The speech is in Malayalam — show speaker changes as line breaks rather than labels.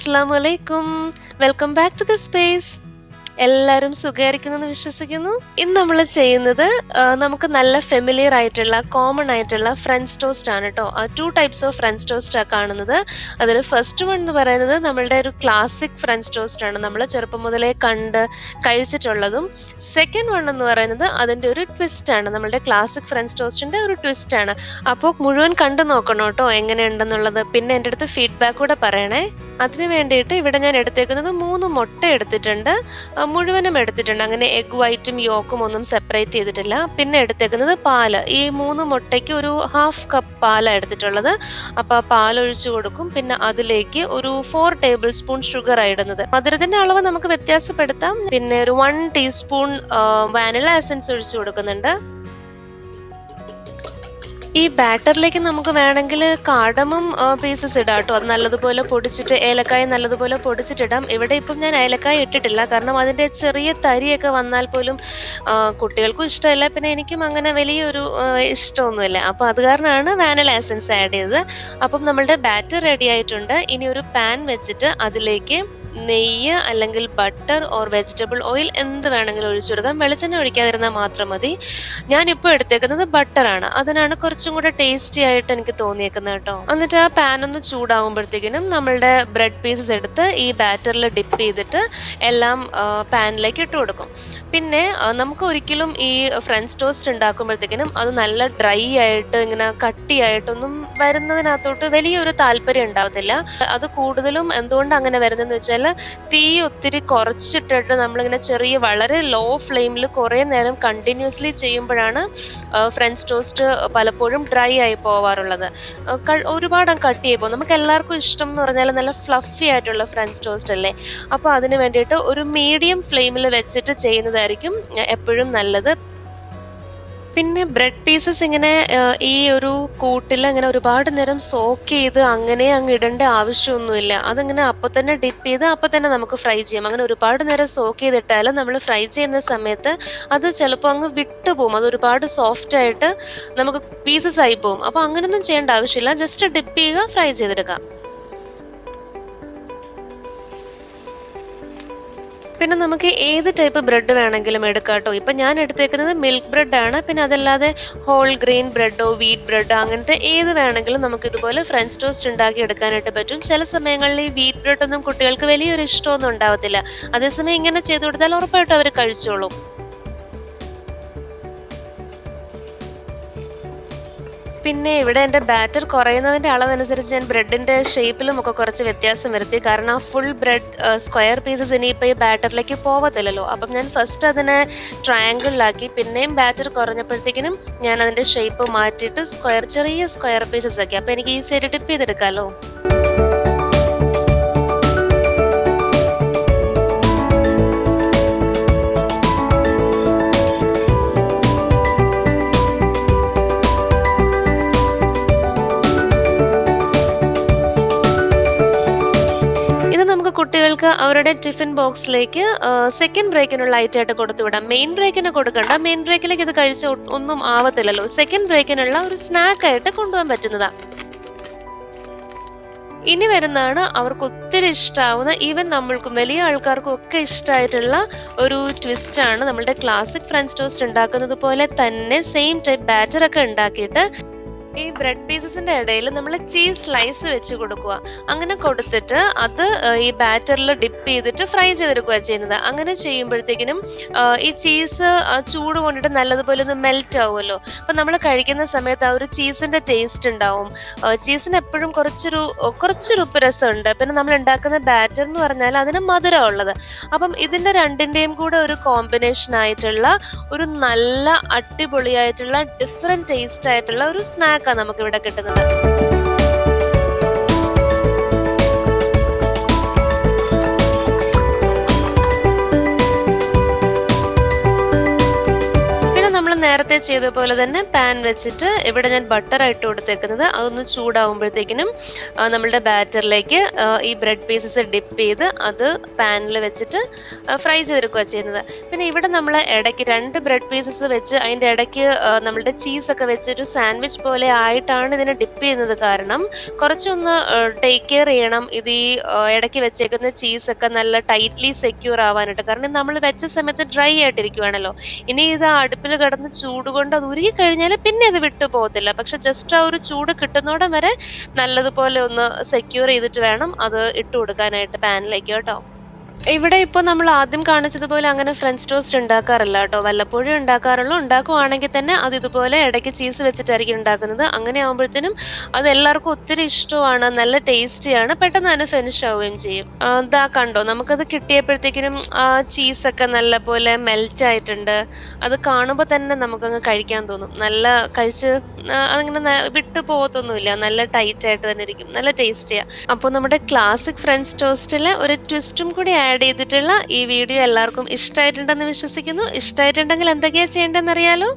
Assalamu alaikum. Welcome back to the space. എല്ലാവരും സുഖമായിരിക്കുന്നെന്ന് വിശ്വസിക്കുന്നു. ഇന്ന് നമ്മൾ ചെയ്യുന്നത് നമുക്ക് നല്ല ഫെമിലിയർ ആയിട്ടുള്ള കോമൺ ആയിട്ടുള്ള ഫ്രഞ്ച് ടോസ്റ്റ് ആണ് കേട്ടോ. 2 ടൈപ്സ് ഓഫ് ഫ്രഞ്ച് ടോസ്റ്റ് ആണ് കാണുന്നത്. അതിൽ ഫസ്റ്റ് വൺ എന്ന് പറയുന്നത് നമ്മളുടെ ഒരു ക്ലാസിക് ഫ്രഞ്ച് ടോസ്റ്റ് ആണ്, നമ്മൾ ചെറുപ്പം മുതലേ കണ്ട് കഴിച്ചിട്ടുള്ളതും. സെക്കൻഡ് വൺ എന്ന് പറയുന്നത് അതിൻ്റെ ഒരു ട്വിസ്റ്റ് ആണ്, നമ്മളുടെ ക്ലാസിക് ഫ്രഞ്ച് ടോസ്റ്റിൻ്റെ ഒരു ട്വിസ്റ്റ് ആണ്. അപ്പോൾ മുഴുവൻ കണ്ടു നോക്കണം കേട്ടോ എങ്ങനെയുണ്ടെന്നുള്ളത്. പിന്നെ എൻ്റെ അടുത്ത് ഫീഡ്ബാക്ക് കൂടെ പറയണേ. അതിന് വേണ്ടിയിട്ട് ഇവിടെ ഞാൻ എടുത്തേക്കുന്നത് 3 മുട്ട എടുത്തിട്ടുണ്ട്, മുഴുവനും എടുത്തിട്ടുണ്ട്. അങ്ങനെ എഗ് വൈറ്റും യോക്കും ഒന്നും സെപ്പറേറ്റ് ചെയ്തിട്ടില്ല. പിന്നെ എടുത്തേക്കുന്നത് പാല്. ഈ 3 മുട്ടയ്ക്ക് ഒരു 1/2 കപ്പ് പാലാണ് എടുത്തിട്ടുള്ളത്. അപ്പോൾ ആ പാൽ ഒഴിച്ചു കൊടുക്കും. പിന്നെ അതിലേക്ക് ഒരു 4 ടേബിൾ സ്പൂൺ ഷുഗർ ഇടുന്നത്. മധുരത്തിന്റെ അളവ് നമുക്ക് വ്യത്യാസപ്പെടുത്താം. പിന്നെ ഒരു 1 ടീസ്പൂൺ വാനില എസൻസ് ഒഴിച്ചു കൊടുക്കുന്നുണ്ട്. ഈ ബാറ്ററിലേക്ക് നമുക്ക് വേണമെങ്കിൽ കാടമും പീസസ് ഇടാം കേട്ടോ. അത് നല്ലതുപോലെ പൊടിച്ചിട്ട്, ഏലക്കായ നല്ലതുപോലെ പൊടിച്ചിട്ടിടാം. ഇവിടെ ഇപ്പം ഞാൻ ഏലക്കായ ഇട്ടിട്ടില്ല, കാരണം അതിൻ്റെ ചെറിയ തരിയൊക്കെ വന്നാൽ പോലും കുട്ടികൾക്കും ഇഷ്ടമല്ല, പിന്നെ എനിക്കും അങ്ങനെ വലിയൊരു ഇഷ്ടമൊന്നുമില്ല. അപ്പോൾ അത് കാരണമാണ് വാനില എസൻസ് ആഡ് ചെയ്തത്. അപ്പം നമ്മളുടെ ബാറ്റർ റെഡി ആയിട്ടുണ്ട്. ഇനി ഒരു പാൻ വെച്ചിട്ട് അതിലേക്ക് നെയ്യ് അല്ലെങ്കിൽ ബട്ടർ ഓർ വെജിറ്റബിൾ ഓയിൽ എന്ത് വേണമെങ്കിലും ഒഴിച്ചു കൊടുക്കാം. വെളിച്ചെണ്ണ ഒഴിക്കാതിരുന്നാൽ മാത്രം മതി. ഞാനിപ്പോൾ എടുത്തേക്കുന്നത് ബട്ടറാണ്. അതിനാണ് കുറച്ചും കൂടെ ടേസ്റ്റി ആയിട്ട് എനിക്ക് തോന്നിയേക്കുന്നത് കേട്ടോ. എന്നിട്ട് ആ പാൻ ഒന്ന് ചൂടാകുമ്പോഴത്തേക്കിനും നമ്മളുടെ ബ്രെഡ് പീസസ് എടുത്ത് ഈ ബാറ്ററിൽ ഡിപ്പ് ചെയ്തിട്ട് എല്ലാം പാനിലേക്ക് ഇട്ട് കൊടുക്കും. പിന്നെ നമുക്ക് ഒരിക്കലും ഈ ഫ്രഞ്ച് ടോസ്റ്റ് ഉണ്ടാക്കുമ്പോഴത്തേക്കിനും അത് നല്ല ഡ്രൈ ആയിട്ട് ഇങ്ങനെ കട്ടിയായിട്ടൊന്നും വരുന്നതിനകത്തോട്ട് വലിയൊരു താല്പര്യം ഉണ്ടാവത്തില്ല. അത് കൂടുതലും എന്തുകൊണ്ട് അങ്ങനെ വരുന്നതെന്ന് വെച്ചാൽ, തീ ഒത്തിരി കുറച്ചിട്ടിട്ട് നമ്മളിങ്ങനെ വളരെ ലോ ഫ്ലെയിമിൽ കുറേ നേരം കണ്ടിന്യൂസ്ലി ചെയ്യുമ്പോഴാണ് ഫ്രഞ്ച് ടോസ്റ്റ് പലപ്പോഴും ഡ്രൈ ആയി പോവാറുള്ളത്. ഒരുപാട് കട്ടിയായി പോകും. നമുക്ക് എല്ലാവർക്കും ഇഷ്ടം എന്ന് പറഞ്ഞാൽ നല്ല ഫ്ലഫി ആയിട്ടുള്ള ഫ്രഞ്ച് ടോസ്റ്റ് അല്ലേ. അപ്പോൾ അതിന് വേണ്ടിയിട്ട് ഒരു മീഡിയം ഫ്ലെയിമിൽ വെച്ചിട്ട് ചെയ്യുന്നതായിരിക്കും എപ്പോഴും നല്ലത്. പിന്നെ ബ്രെഡ് പീസസ് ഇങ്ങനെ ഈ ഒരു കൂട്ടിൽ അങ്ങനെ ഒരുപാട് നേരം സോക്ക് ചെയ്ത് അങ്ങനെ അങ്ങ് ഇടേണ്ട ആവശ്യമൊന്നുമില്ല. അതിങ്ങനെ അപ്പോൾ തന്നെ ഡിപ്പ് ചെയ്ത് അപ്പോൾ തന്നെ നമുക്ക് ഫ്രൈ ചെയ്യാം. അങ്ങനെ ഒരുപാട് നേരം സോക്ക് ചെയ്തിട്ടാൽ നമ്മൾ ഫ്രൈ ചെയ്യുന്ന സമയത്ത് അത് ചിലപ്പോൾ അങ്ങ് വിട്ടുപോകും. അത് ഒരുപാട് സോഫ്റ്റ് ആയിട്ട് നമുക്ക് പീസസ് ആയി പോകും. അപ്പോൾ അങ്ങനെയൊന്നും ചെയ്യേണ്ട ആവശ്യമില്ല. ജസ്റ്റ് ഡിപ്പ് ചെയ്യുക, ഫ്രൈ ചെയ്തെടുക്കാം. പിന്നെ നമുക്ക് ഏത് ടൈപ്പ് ബ്രെഡ് വേണമെങ്കിലും എടുക്കാം കേട്ടോ. ഇപ്പം ഞാൻ എടുത്തേക്കുന്നത് മിൽക്ക് ബ്രെഡാണ്. പിന്നെ അതല്ലാതെ ഹോൾ ഗ്രെയിൻ ബ്രെഡോ വീറ്റ് ബ്രെഡോ അങ്ങനത്തെ ഏത് വേണമെങ്കിലും നമുക്ക് ഇതുപോലെ ഫ്രഞ്ച് ടോസ്റ്റ് ഉണ്ടാക്കി എടുക്കാനായിട്ട് പറ്റും. ചില സമയങ്ങളിൽ ഈ വീറ്റ് ബ്രെഡൊന്നും കുട്ടികൾക്ക് വലിയൊരു ഇഷ്ടമൊന്നും ഉണ്ടാവത്തില്ല. അതേസമയം ഇങ്ങനെ ചെയ്തു കൊടുത്താൽ ഉറപ്പായിട്ടും അവർ കഴിച്ചോളും. പിന്നെ ഇവിടെ എൻ്റെ ബാറ്റർ കുറയുന്നതിൻ്റെ അളവനുസരിച്ച് ഞാൻ ബ്രെഡിൻ്റെ ഷേപ്പിലും ഒക്കെ കുറച്ച് വ്യത്യാസം വരുത്തി. കാരണം ഫുൾ ബ്രെഡ് സ്ക്വയർ പീസസ് ഇനിയിപ്പോൾ ഈ ബാറ്ററിലേക്ക് പോകത്തില്ലല്ലോ. അപ്പം ഞാൻ ഫസ്റ്റ് അതിനെ ട്രയാങ്കിളിലാക്കി. പിന്നെയും ബാറ്റർ കുറഞ്ഞപ്പോഴത്തേക്കിനും ഞാൻ അതിൻ്റെ ഷേപ്പ് മാറ്റിയിട്ട് ചെറിയ സ്ക്വയർ പീസസ് ആക്കി. അപ്പോൾ എനിക്ക് ഈസിയായിട്ട് ഡിപ്പ് ചെയ്തെടുക്കാമല്ലോ. കുട്ടികൾക്ക് അവരുടെ ടിഫിൻ ബോക്സിലേക്ക് സെക്കൻഡ് ബ്രേക്കിനുള്ള ഐറ്റമായിട്ട് കൊടുത്തു വിടാം. മെയിൻ ബ്രേക്കിന് കൊടുക്കണ്ട. മെയിൻ ബ്രേക്കിലേക്ക് ഇത് കഴിച്ച് ഒന്നും ആവത്തില്ലല്ലോ. സെക്കൻഡ് ബ്രേക്കിനുള്ള ഒരു സ്നാക്കായിട്ട് കൊണ്ടുപോകാൻ പറ്റുന്നതാണ്. ഇനി വരുന്നതാണ് അവർക്ക് ഒത്തിരി ഇഷ്ടമാവുന്ന, ഈവൻ നമ്മൾക്കും വലിയ ആൾക്കാർക്കും ഒക്കെ ഇഷ്ടമായിട്ടുള്ള ഒരു ട്വിസ്റ്റാണ്. നമ്മളുടെ ക്ലാസിക് ഫ്രഞ്ച് ടോസ്റ്റ് ഉണ്ടാക്കുന്നത് പോലെ തന്നെ സെയിം ടൈപ്പ് ബാറ്ററൊക്കെ ഉണ്ടാക്കിയിട്ട് ഈ ബ്രെഡ് പീസസിന്റെ ഇടയിൽ നമ്മൾ ചീസ് സ്ലൈസ് വെച്ച് കൊടുക്കുക. അങ്ങനെ കൊടുത്തിട്ട് അത് ഈ ബാറ്ററിൽ ഡിപ്പ് ചെയ്തിട്ട് ഫ്രൈ ചെയ്തെടുക്കുക ചെയ്യുന്നത്. അങ്ങനെ ചെയ്യുമ്പോഴത്തേക്കിനും ഈ ചീസ് ചൂട് കൊണ്ടിട്ട് നല്ലതുപോലെ ഒന്ന് മെൽറ്റ് ആവുമല്ലോ. അപ്പം നമ്മൾ കഴിക്കുന്ന സമയത്ത് ആ ഒരു ചീസിന്റെ ടേസ്റ്റ് ഉണ്ടാവും. ചീസിന് എപ്പോഴും കുറച്ചൊരു ഉപ്പ് രസമുണ്ട്. പിന്നെ നമ്മൾ ഉണ്ടാക്കുന്ന ബാറ്റർ എന്ന് പറഞ്ഞാൽ അതിന് മധുരം ഉള്ളത്. അപ്പം ഇതിന്റെ രണ്ടിന്റെയും കൂടെ ഒരു കോമ്പിനേഷൻ ആയിട്ടുള്ള ഒരു നല്ല അടിപൊളിയായിട്ടുള്ള ഡിഫറെന്റ് ടേസ്റ്റ് ആയിട്ടുള്ള ഒരു സ്നാക്ക് നമുക്ക് ഇവിടെ കിട്ടുന്നത്. നേരത്തെ നേരത്തെ ചെയ്ത പോലെ തന്നെ പാൻ വെച്ചിട്ട് ഇവിടെ ഞാൻ ബട്ടറാണ് ഇട്ട് കൊടുത്തേക്കുന്നത്. അതൊന്ന് ചൂടാവുമ്പോഴത്തേക്കിനും നമ്മളുടെ ബാറ്ററിലേക്ക് ഈ ബ്രെഡ് പീസസ് ഡിപ്പ് ചെയ്ത് അത് പാനിൽ വെച്ചിട്ട് ഫ്രൈ ചെയ്തെടുക്കുക ചെയ്യുന്നത്. പിന്നെ ഇവിടെ നമ്മൾ ഇടയ്ക്ക് 2 ബ്രെഡ് പീസസ് വെച്ച് അതിൻ്റെ ഇടയ്ക്ക് നമ്മളുടെ ചീസൊക്കെ വെച്ചൊരു സാൻഡ്വിച്ച് പോലെ ആയിട്ടാണ് ഇതിനെ ഡിപ്പ് ചെയ്യുന്നത്. കാരണം കുറച്ചൊന്ന് ടേക്ക് കെയർ ചെയ്യണം ഇത് ഈ ഇടയ്ക്ക് വെച്ചേക്കുന്ന ചീസൊക്കെ നല്ല ടൈറ്റ്ലി സെക്യൂർ ആവാനായിട്ട്. കാരണം നമ്മൾ വെച്ച സമയത്ത് ഡ്രൈ ആയിട്ടിരിക്കുവാണല്ലോ. ഇനി ഇത് അടുപ്പിൽ കിടന്ന് ചൂട് കൊണ്ട് അത് ഉരുകി കഴിഞ്ഞാൽ പിന്നെ ഇത് വിട്ടു പോകത്തില്ല. പക്ഷെ ജസ്റ്റ് ആ ഒരു ചൂട് കിട്ടുന്നോടം വരെ നല്ലതുപോലെ ഒന്ന് സെക്യൂർ ചെയ്തിട്ട് വേണം അത് ഇട്ട് കൊടുക്കാനായിട്ട് പാനിലേക്ക് കേട്ടോ. ഇവിടെ ഇപ്പോൾ നമ്മൾ ആദ്യം കാണിച്ചതുപോലെ അങ്ങനെ ഫ്രഞ്ച് ടോസ്റ്റ് ഉണ്ടാക്കാറില്ല കേട്ടോ. വല്ലപ്പോഴും ഉണ്ടാക്കാറുള്ളൂ. ഉണ്ടാക്കുവാണെങ്കിൽ തന്നെ അത് ഇതുപോലെ ഇടയ്ക്ക് ചീസ് വെച്ചിട്ടായിരിക്കും ഉണ്ടാക്കുന്നത്. അങ്ങനെ ആകുമ്പോഴത്തേനും അത് എല്ലാവർക്കും ഒത്തിരി ഇഷ്ടമാണ്, നല്ല ടേസ്റ്റിയാണ്, പെട്ടെന്ന് തന്നെ ഫിനിഷ് ആവുകയും ചെയ്യും. ഇതാ കണ്ടോ, നമുക്കത് കിട്ടിയപ്പോഴത്തേക്കിനും ആ ചീസൊക്കെ നല്ലപോലെ മെൽറ്റ് ആയിട്ടുണ്ട്. അത് കാണുമ്പോൾ തന്നെ നമുക്കങ്ങ് കഴിക്കാൻ തോന്നും. നല്ല കഴിച്ച് അതിങ്ങനെ വിട്ടു പോകത്തൊന്നുമില്ല. നല്ല ടൈറ്റ് ആയിട്ട് തന്നെ ഇരിക്കും, നല്ല ടേസ്റ്റിയാണ്. അപ്പോൾ നമ്മുടെ ക്ലാസിക് ഫ്രഞ്ച് ടോസ്റ്റിൽ ഒരു ട്വിസ്റ്റും കൂടി ആഡ് ചെയ്തിട്ടുള്ള ഈ വീഡിയോ എല്ലാവർക്കും ഇഷ്ടമായിട്ടുണ്ടെന്ന് വിശ്വസിക്കുന്നു. ഇഷ്ടമായിട്ടുണ്ടെങ്കിൽ എന്തൊക്കെയാണ് ചെയ്യേണ്ടതെന്ന് അറിയാലോ?